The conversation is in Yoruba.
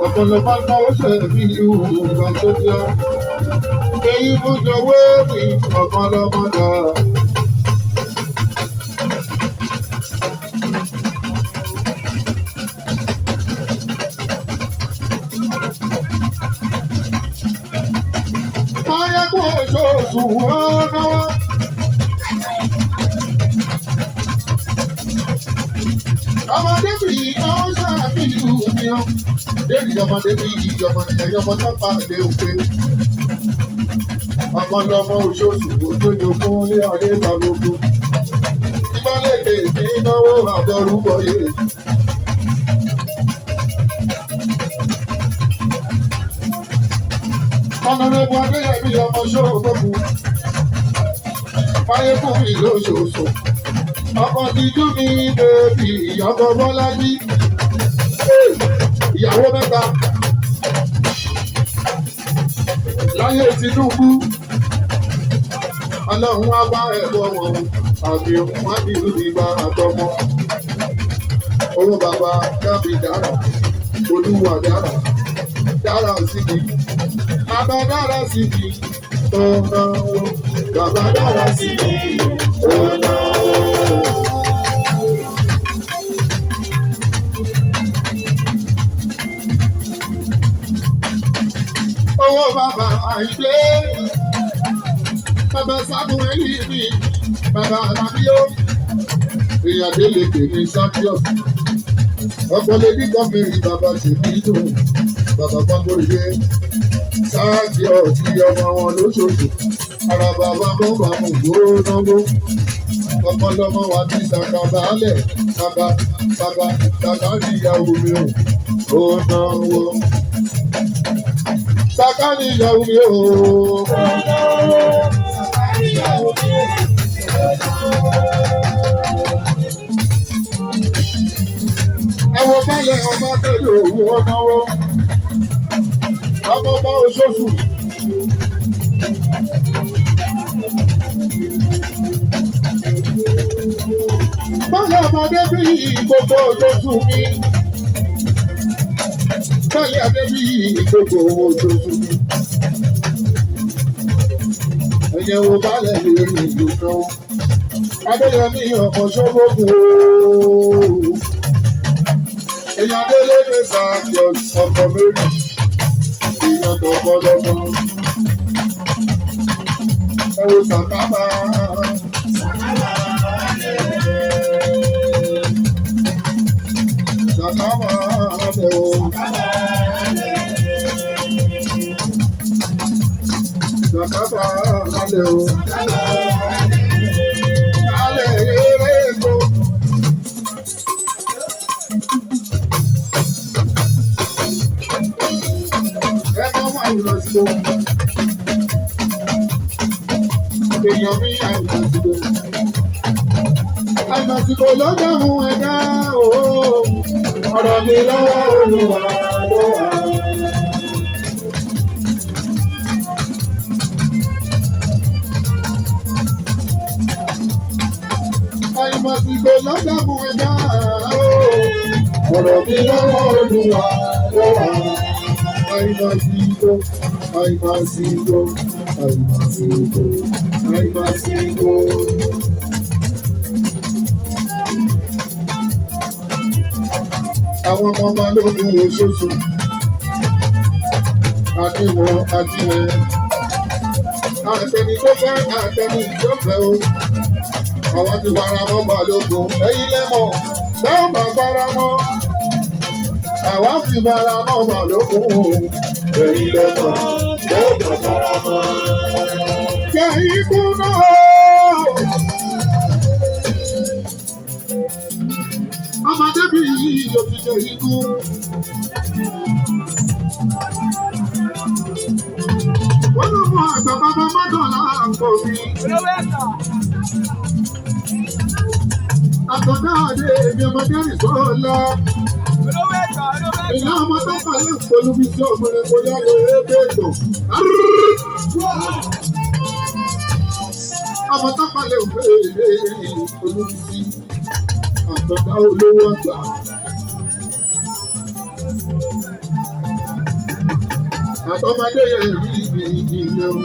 ọ̀pọ̀lọpọ̀ náwó ṣe bí ìwúgbà tó jẹ́. Èyí fún jọ̀wọ́ mi ọ̀pọ̀lọpọ̀. Máyá kó oṣooṣù wọ́n náwó. Ọmọdé bí ọwọ́ ṣàbíyù mi ọ́. Débi ọmọdé bí ìjọba ẹ̀yọ́ ọmọ sápá ilé òkè. Ọmọlọmọ oṣooṣù òjòjò fún ilé ọdẹ balógun. Ìbálẹ̀kẹ̀ ní náwó àbọ̀rúbọ yé. Ọ̀nàrẹ́bù Adéyẹmí ọmọ ṣóògbókù. Máyégún mi lóṣooṣù. Ọkọ tijú mi bèbí ìyàbọ̀ Bọ́lájí. Ìyàwó mẹ́ta. Láyé Tinubu. Ọlọ́run á bá ẹ̀bọ̀ wọn. Àbí òun á bí ìlú ìgbà àtọmọ. Owó bàbá Dábì dára. Olúwa dára. Dára sí mi. Bàbá dára sí mi. Ọ̀nà wo. Bàbá dára sí mi. Ọ̀nà wo. Owó bàbá àìpé, bàbá Sámúẹ́lì mi, bàbá Alábíó, ìyàdé lè pè ní champion. Ọ̀pọ̀ lè ní kọ́mìrì bàbá Ṣèbí dùn, bàbá Pàgbóríyé, sáàtì ọ̀tí ọmọ wọn lóṣooṣù, ara bàbá bọ́bà mú gbónáwó. Ọmọlọmọ wa ti ṣàkàbálẹ̀, bàbá níyàwó mi ò náwó. Sàkáni ìyàwó mi ò. Ẹ̀wọ̀n balẹ̀ ọba tẹ̀lé òwú ọmọwọ́. Ọmọ ọba oṣooṣù. Bọ́lá ọmọdé bí gbogbo oṣooṣù mi. Bọ́lá ọmọdé bí gbogbo oṣooṣù mi. Ẹ̀yẹ̀ wo balẹ̀ lè rìn ìlú náà. Adéyẹmí ọmọ ṣọ́gbọ́gbọ́. Èèyàn délé ní Sàkíọ̀ ọkọ̀ méjì. Èèyàn tó kọ́ lọ́mọ. Ẹ wo Sàkámà. Sàkámà lẹ̀ o. Sàkámà lẹ̀ o. Alẹ́ eré èkó. Ẹ máa wà ìrọ̀sílò. Èèyàn mi àìmọ̀sílò. Àìmọ̀sílò ló dáhùn ẹ̀dá òó. Ọ̀rọ̀ mi lọ́wọ́ Olúwa ló wà. Àìmọ̀sílò ló dáhùn ẹ̀dá òó. Ọ̀rọ̀ mi lọ́wọ́ Olúwa ló wà. Àìmọ̀sílò, àìmọ̀sílò, àìmọ̀sílò, àìmọ̀sílò. Àwọn ọmọ ọba lóògùn oṣooṣù. Àdìwọ̀n àdìwẹ̀. Àtẹni tó fẹ́ àtẹni tó fẹ́ o. Àwọn ti fara mọ́ Balógun. Ẹ̀yin lẹ́mọ̀ bẹ́ẹ̀ bá fara mọ́. Àwa ti fara mọ́ Balógun. Ẹ̀yin lẹ́mọ̀ bẹ́ẹ̀ bá fara mọ́. Kẹ̀yìn kú náà. Ọmọdé bí yìí yóò fi jẹ ikú. Wọ́n ló mú àgbà bàbá mọ́dọ̀lá àpò mi. Àtọ̀dá àdé èmi ọmọdé rìn tó lọ. Ìyá ọmọ tó pàlẹ́ pẹ̀lú bí sí ọ̀gbọ̀nrẹ̀ kò yá lè ébé ètò. Ọmọ tó pàlẹ́ pẹ̀lú bí sí àtọ̀dá olówó ọgbà. àtọ́mọdé yẹn rí ibi ìdílé o.